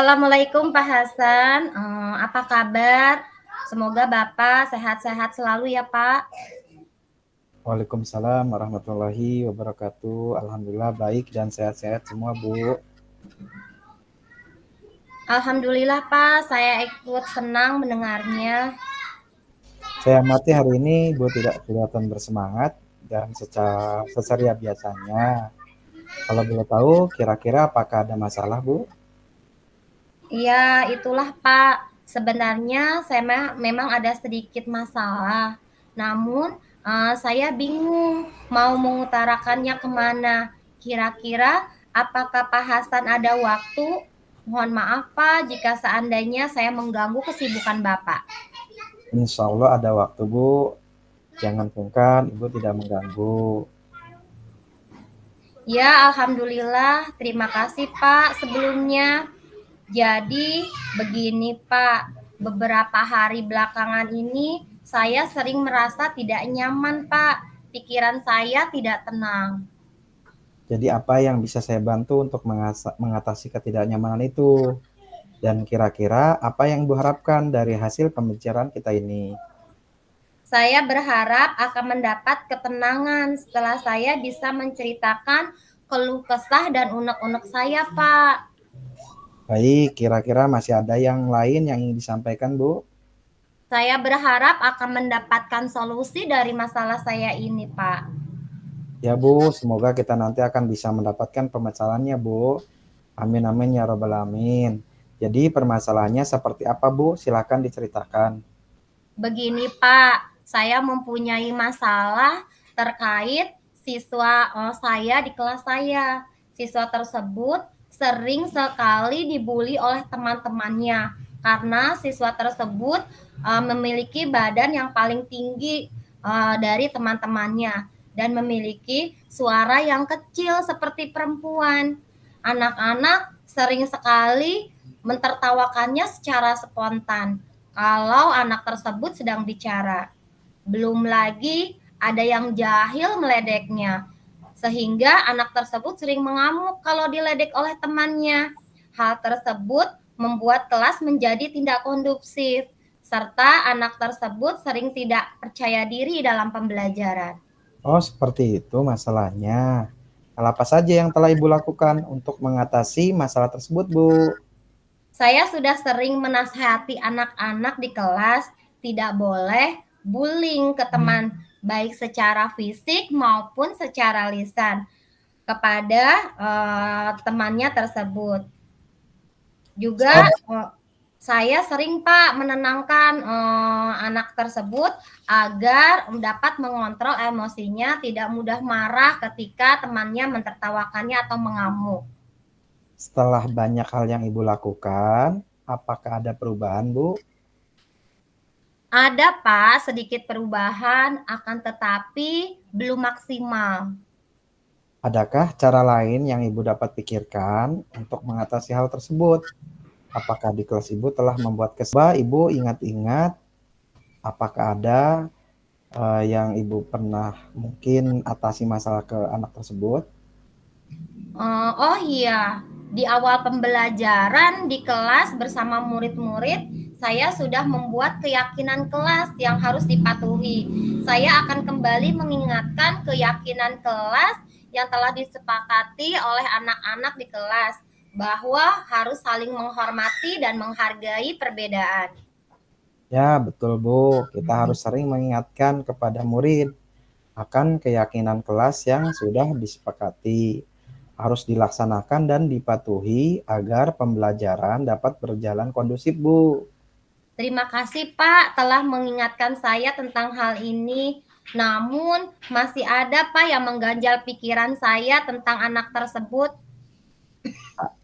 Assalamualaikum Pak Hasan, apa kabar? Semoga Bapak sehat-sehat selalu ya Pak. Waalaikumsalam warahmatullahi wabarakatuh. Alhamdulillah baik dan sehat-sehat semua, Bu. Alhamdulillah Pak, saya ikut senang mendengarnya. Saya amati hari ini Bu tidak kelihatan bersemangat dan seceria biasanya. Kalau boleh tahu, kira-kira apakah ada masalah, Bu? Ya itulah Pak, sebenarnya saya memang ada sedikit masalah. Namun saya bingung mau mengutarakannya kemana. Kira-kira apakah Pak Hasan ada waktu? Mohon maaf Pak jika seandainya saya mengganggu kesibukan Bapak. Insya Allah ada waktu, Bu. Jangan sungkan, Ibu tidak mengganggu. Ya, alhamdulillah. Terima kasih, Pak, sebelumnya. Jadi, begini, Pak. Beberapa hari belakangan ini, saya sering merasa tidak nyaman, Pak. Pikiran saya tidak tenang. Jadi apa yang bisa saya bantu untuk mengatasi ketidaknyamanan itu? Dan kira-kira apa yang Ibu harapkan dari hasil pembicaraan kita ini? Saya berharap akan mendapat ketenangan setelah saya bisa menceritakan keluh kesah dan unek-unek saya, Pak. Baik, kira-kira masih ada yang lain yang ingin disampaikan, Bu? Saya berharap akan mendapatkan solusi dari masalah saya ini, Pak. Ya Bu, semoga kita nanti akan bisa mendapatkan pemecahannya Bu. Amin amin ya robbal alamin. Jadi permasalahannya seperti apa Bu? Silakan diceritakan. Begini Pak, saya mempunyai masalah terkait siswa saya di kelas saya. Siswa tersebut sering sekali dibully oleh teman-temannya karena siswa tersebut memiliki badan yang paling tinggi dari teman-temannya dan memiliki suara yang kecil seperti perempuan. Anak-anak sering sekali mentertawakannya secara spontan kalau anak tersebut sedang bicara. Belum lagi ada yang jahil meledeknya, sehingga anak tersebut sering mengamuk kalau diledek oleh temannya. Hal tersebut membuat kelas menjadi tidak kondusif, serta anak tersebut sering tidak percaya diri dalam pembelajaran. Oh seperti itu masalahnya. Hal apa saja yang telah Ibu lakukan untuk mengatasi masalah tersebut Bu? Saya sudah sering menasihati anak-anak di kelas tidak boleh bullying ke teman, baik secara fisik maupun secara lisan kepada temannya tersebut. Juga saya sering Pak menenangkan anak tersebut agar dapat mengontrol emosinya, tidak mudah marah ketika temannya mentertawakannya atau mengamuk. Setelah banyak hal yang Ibu lakukan, apakah ada perubahan Bu? Ada Pak, sedikit perubahan, akan tetapi belum maksimal. Adakah cara lain yang Ibu dapat pikirkan untuk mengatasi hal tersebut? Apakah di kelas Ibu telah membuat kesalahan? Ibu ingat-ingat apakah ada yang Ibu pernah mungkin atasi masalah ke anak tersebut? Oh iya, di awal pembelajaran di kelas bersama murid-murid, saya sudah membuat keyakinan kelas yang harus dipatuhi. Saya akan kembali mengingatkan keyakinan kelas yang telah disepakati oleh anak-anak di kelas, bahwa harus saling menghormati dan menghargai perbedaan. Ya, betul Bu. Kita harus sering mengingatkan kepada murid akan keyakinan kelas yang sudah disepakati. Harus dilaksanakan dan dipatuhi agar pembelajaran dapat berjalan kondusif, Bu. Terima kasih Pak telah mengingatkan saya tentang hal ini. Namun masih ada Pak yang mengganjal pikiran saya tentang anak tersebut.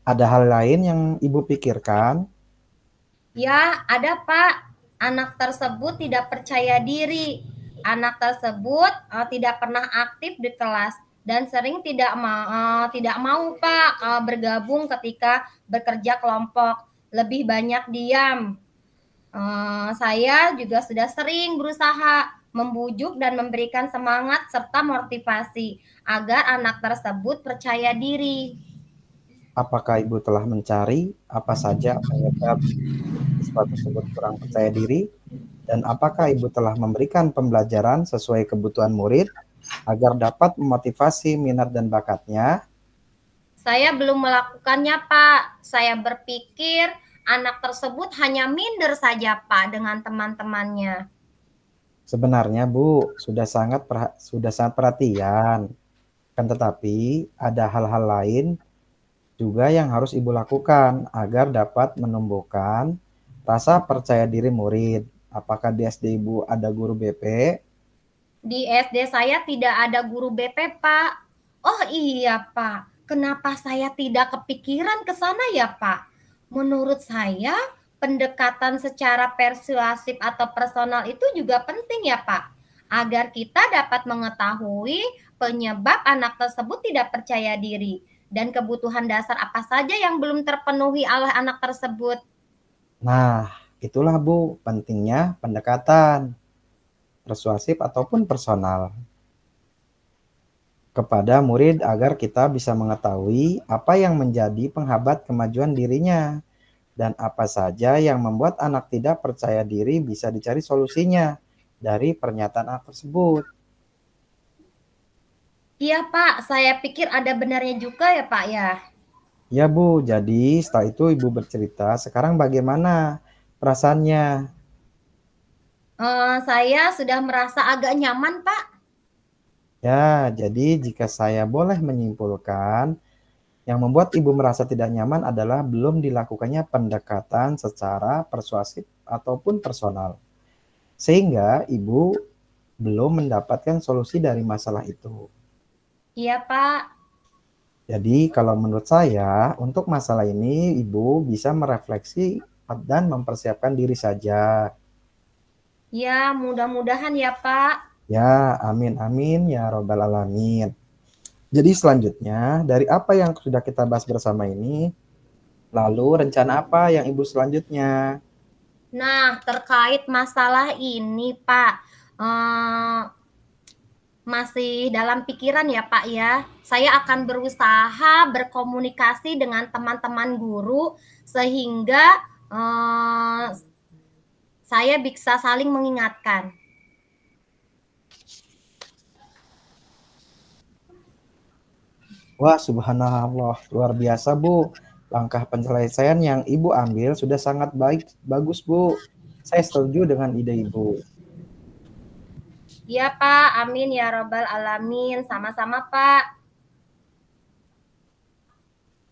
Ada hal lain yang Ibu pikirkan? Ya, ada Pak. Anak tersebut tidak percaya diri. Anak tersebut tidak pernah aktif di kelas dan sering tidak mau Pak bergabung ketika bekerja kelompok. Lebih banyak diam. Saya juga sudah sering berusaha membujuk dan memberikan semangat serta motivasi agar anak tersebut percaya diri. Apakah Ibu telah mencari apa saja penyebab siswa tersebut kurang percaya diri? Dan apakah Ibu telah memberikan pembelajaran sesuai kebutuhan murid agar dapat memotivasi minat dan bakatnya? Saya belum melakukannya, Pak. Saya berpikir anak tersebut hanya minder saja, Pak, dengan teman-temannya. Sebenarnya Bu, sudah sangat perhatian. Kan tetapi ada hal-hal lain juga yang harus Ibu lakukan agar dapat menumbuhkan rasa percaya diri murid. Apakah di SD Ibu ada guru BP? Di SD saya tidak ada guru BP, Pak. Oh iya, Pak. Kenapa saya tidak kepikiran ke sana ya, Pak? Menurut saya, pendekatan secara persuasif atau personal itu juga penting ya, Pak. Agar kita dapat mengetahui penyebab anak tersebut tidak percaya diri dan kebutuhan dasar apa saja yang belum terpenuhi oleh anak tersebut. Nah, itulah Bu, pentingnya pendekatan persuasif ataupun personal kepada murid agar kita bisa mengetahui apa yang menjadi penghambat kemajuan dirinya dan apa saja yang membuat anak tidak percaya diri bisa dicari solusinya dari pernyataan anak tersebut. Iya, Pak. Saya pikir ada benarnya juga ya, Pak ya. Ya Bu, jadi setelah itu Ibu bercerita, sekarang bagaimana perasaannya? Saya sudah merasa agak nyaman, Pak. Ya, jadi jika saya boleh menyimpulkan, yang membuat Ibu merasa tidak nyaman adalah belum dilakukannya pendekatan secara persuasif ataupun personal. Sehingga Ibu belum mendapatkan solusi dari masalah itu. Iya, Pak. Jadi kalau menurut saya, untuk masalah ini Ibu bisa merefleksi dan mempersiapkan diri saja. Ya, mudah-mudahan ya, Pak. Ya, amin amin ya robbal alamin. Jadi selanjutnya, dari apa yang sudah kita bahas bersama ini, lalu rencana apa yang Ibu selanjutnya? Nah, terkait masalah ini, Pak, masih dalam pikiran ya, Pak ya. Saya akan berusaha berkomunikasi dengan teman-teman guru sehingga saya bisa saling mengingatkan. Wah, subhanallah, luar biasa, Bu. Langkah penyelesaian yang Ibu ambil sudah sangat bagus, Bu. Saya setuju dengan ide Ibu. Ya, Pak. Amin ya robbal alamin. Sama-sama, Pak.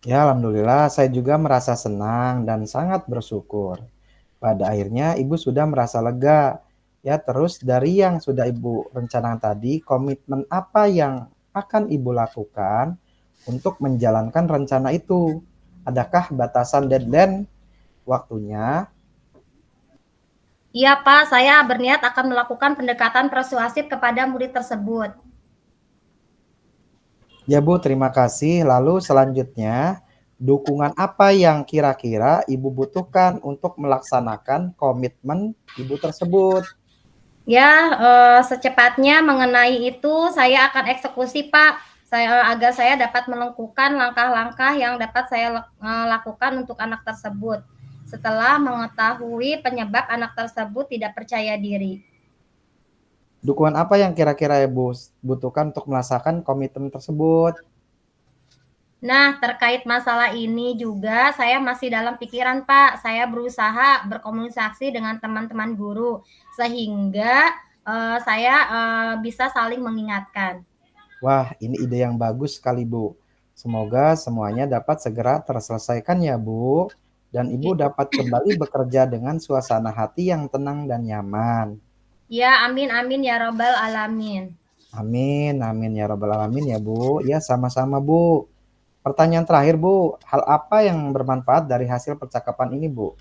Ya, alhamdulillah saya juga merasa senang dan sangat bersyukur. Pada akhirnya Ibu sudah merasa lega. Ya, terus dari yang sudah Ibu rencanakan tadi, komitmen apa yang akan Ibu lakukan untuk menjalankan rencana itu? Adakah batasan deadline waktunya? Iya, Pak. Saya berniat akan melakukan pendekatan persuasif kepada murid tersebut. Ya Bu, terima kasih. Lalu selanjutnya, dukungan apa yang kira-kira Ibu butuhkan untuk melaksanakan komitmen Ibu tersebut? Ya, secepatnya mengenai itu saya akan eksekusi, Pak. Agar saya dapat melakukan langkah-langkah yang dapat saya lakukan untuk anak tersebut. Setelah mengetahui penyebab anak tersebut tidak percaya diri. Dukungan apa yang kira-kira Ibu butuhkan untuk melaksanakan komitmen tersebut? Nah, terkait masalah ini juga saya masih dalam pikiran, Pak. Saya berusaha berkomunikasi dengan teman-teman guru sehingga saya bisa saling mengingatkan. Wah, ini ide yang bagus sekali, Bu. Semoga semuanya dapat segera terselesaikan ya, Bu. Dan Ibu dapat kembali bekerja dengan suasana hati yang tenang dan nyaman. Ya, amin amin ya robbal alamin. Amin, amin ya robbal alamin ya, Bu. Ya, sama-sama, Bu. Pertanyaan terakhir, Bu. Hal apa yang bermanfaat dari hasil percakapan ini, Bu?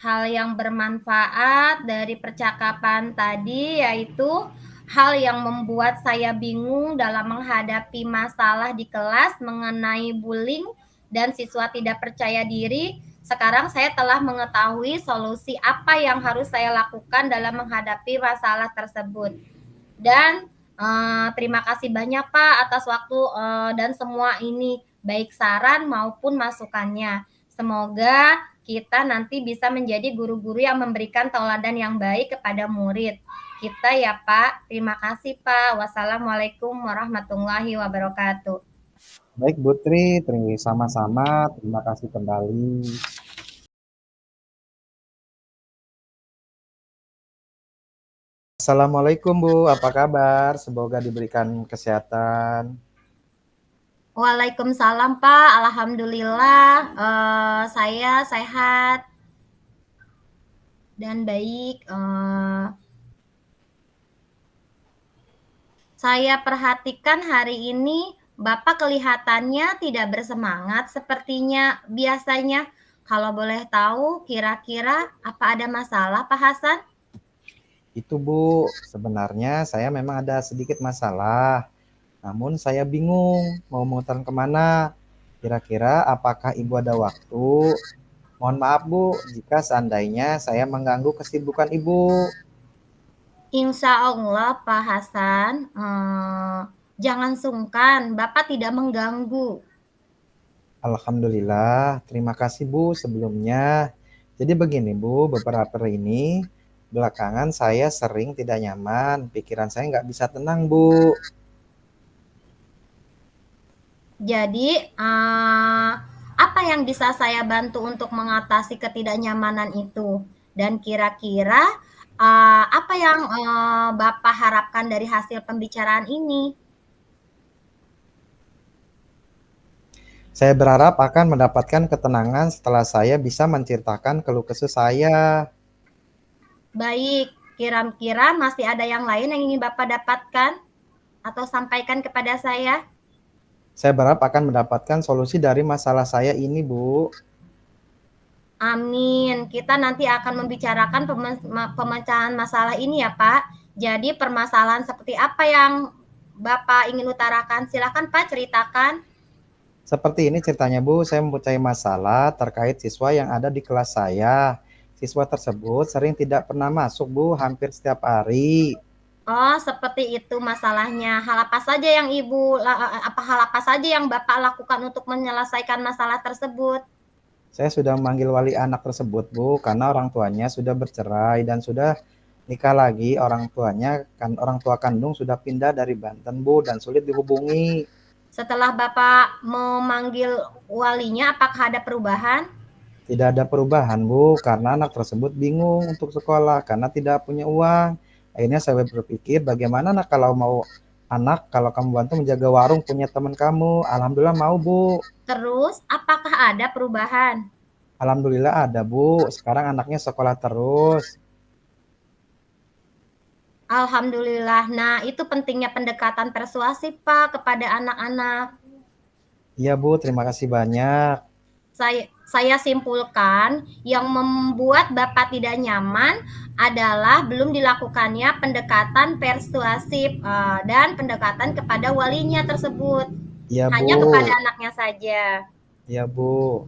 Hal yang bermanfaat dari percakapan tadi yaitu hal yang membuat saya bingung dalam menghadapi masalah di kelas mengenai bullying dan siswa tidak percaya diri. Sekarang saya telah mengetahui solusi apa yang harus saya lakukan dalam menghadapi masalah tersebut. Dan terima kasih banyak Pak atas waktu dan semua ini baik saran maupun masukannya. Semoga kita nanti bisa menjadi guru-guru yang memberikan tauladan yang baik kepada murid kita ya Pak. Terima kasih Pak. Wassalamualaikum warahmatullahi wabarakatuh. Baik Bu Tri, sama-sama. Terima kasih kembali. Assalamualaikum Bu, apa kabar? Semoga diberikan kesehatan. Waalaikumsalam Pak, alhamdulillah saya sehat dan baik. Saya perhatikan hari ini Bapak kelihatannya tidak bersemangat sepertinya biasanya. Kalau boleh tahu kira-kira apa ada masalah Pak Hasan? Itu Bu, sebenarnya saya memang ada sedikit masalah. Namun saya bingung mau muter kemana. Kira-kira apakah Ibu ada waktu? Mohon maaf Bu, jika seandainya saya mengganggu kesibukan Ibu. Insya Allah Pak Hasan, jangan sungkan, Bapak tidak mengganggu. Alhamdulillah, terima kasih Bu sebelumnya. Jadi begini Bu, beberapa hari ini belakangan saya sering tidak nyaman, pikiran saya nggak bisa tenang Bu. Jadi, apa yang bisa saya bantu untuk mengatasi ketidaknyamanan itu? Dan kira-kira apa yang Bapak harapkan dari hasil pembicaraan ini? Saya berharap akan mendapatkan ketenangan setelah saya bisa menceritakan keluh kesah saya. Baik, kira-kira masih ada yang lain yang ingin Bapak dapatkan atau sampaikan kepada saya? Saya berharap akan mendapatkan solusi dari masalah saya ini, Bu. Amin. Kita nanti akan membicarakan pemecahan masalah ini ya, Pak. Jadi permasalahan seperti apa yang Bapak ingin utarakan? Silakan Pak ceritakan. Seperti ini ceritanya, Bu. Saya mempunyai masalah terkait siswa yang ada di kelas saya. Siswa tersebut sering tidak pernah masuk, Bu, hampir setiap hari. Oh, seperti itu masalahnya. Hal apa saja yang hal apa saja yang Bapak lakukan untuk menyelesaikan masalah tersebut? Saya sudah memanggil wali anak tersebut, Bu, karena orang tuanya sudah bercerai dan sudah nikah lagi. Orang tuanya kan orang tua kandung sudah pindah dari Banten, Bu, dan sulit dihubungi. Setelah Bapak memanggil walinya, apakah ada perubahan? Tidak ada perubahan, Bu, karena anak tersebut bingung untuk sekolah karena tidak punya uang. Akhirnya saya berpikir bagaimana nak kalau kalau kamu bantu menjaga warung punya teman kamu. Alhamdulillah mau, Bu. Terus, apakah ada perubahan? Alhamdulillah ada, Bu. Sekarang anaknya sekolah terus. Alhamdulillah. Nah, itu pentingnya pendekatan persuasif, Pak, kepada anak-anak. Iya, Bu, terima kasih banyak. Saya simpulkan yang membuat Bapak tidak nyaman adalah belum dilakukannya pendekatan persuasif dan pendekatan kepada walinya tersebut. Iya, Bu. Hanya kepada anaknya saja. Iya, Bu.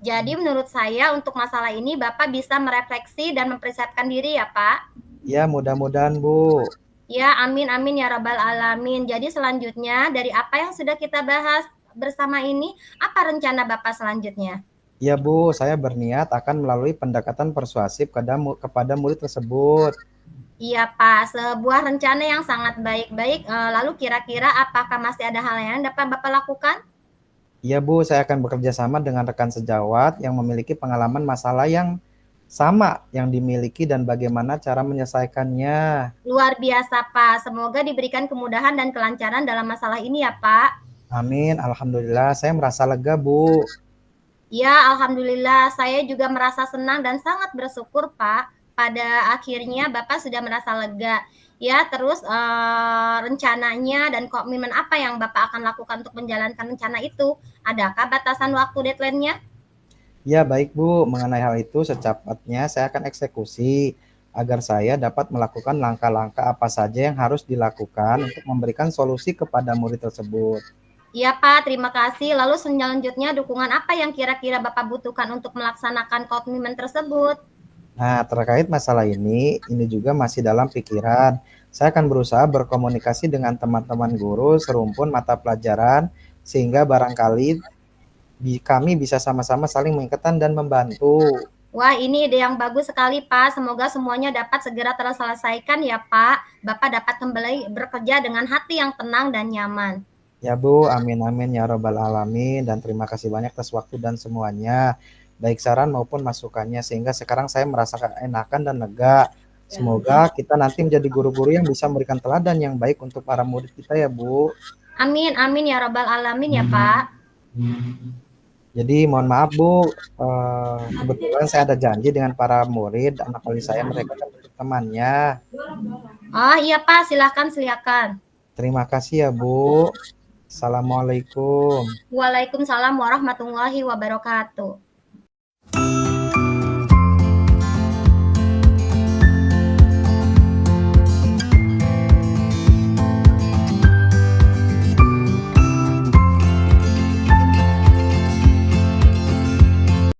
Jadi menurut saya untuk masalah ini Bapak bisa merefleksi dan mempersiapkan diri ya Pak. Ya, mudah-mudahan, Bu. Ya, amin amin ya rabbal alamin. Jadi selanjutnya dari apa yang sudah kita bahas bersama ini, apa rencana Bapak selanjutnya? Ya, Bu, saya berniat akan melalui pendekatan persuasif kepada murid tersebut. Iya, Pak, sebuah rencana yang sangat baik-baik. Lalu kira-kira apakah masih ada hal yang dapat Bapak lakukan? Iya, Bu, saya akan bekerja sama dengan rekan sejawat yang memiliki pengalaman masalah yang sama yang dimiliki dan bagaimana cara menyelesaikannya. Luar biasa, Pak. Semoga diberikan kemudahan dan kelancaran dalam masalah ini ya, Pak. Amin, alhamdulillah. Saya merasa lega, Bu. Ya, alhamdulillah. Saya juga merasa senang dan sangat bersyukur, Pak. Pada akhirnya Bapak sudah merasa lega. Ya, terus rencananya dan komitmen apa yang Bapak akan lakukan untuk menjalankan rencana itu? Adakah batasan waktu deadline-nya? Ya, baik, Bu. Mengenai hal itu, secepatnya saya akan eksekusi agar saya dapat melakukan langkah-langkah apa saja yang harus dilakukan untuk memberikan solusi kepada murid tersebut. Iya Pak, terima kasih. Lalu selanjutnya dukungan apa yang kira-kira Bapak butuhkan untuk melaksanakan komitmen tersebut? Nah, terkait masalah ini juga masih dalam pikiran. Saya akan berusaha berkomunikasi dengan teman-teman guru serumpun mata pelajaran sehingga barangkali kami bisa sama-sama saling mengingatkan dan membantu. Wah, ini ide yang bagus sekali, Pak. Semoga semuanya dapat segera terselesaikan ya, Pak. Bapak dapat kembali bekerja dengan hati yang tenang dan nyaman. Ya Bu, amin amin ya robbal alamin, dan terima kasih banyak atas waktu dan semuanya, baik saran maupun masukannya, sehingga sekarang saya merasa enakan dan lega. Semoga kita nanti menjadi guru-guru yang bisa memberikan teladan yang baik untuk para murid kita ya Bu. Amin, amin ya robbal alamin ya, Pak. Jadi mohon maaf Bu, kebetulan saya ada janji dengan para murid, anak wali saya, mereka kan temannya. Oh iya, Pak, silakan, silakan. Terima kasih ya Bu. Assalamualaikum. Waalaikumsalam warahmatullahi wabarakatuh.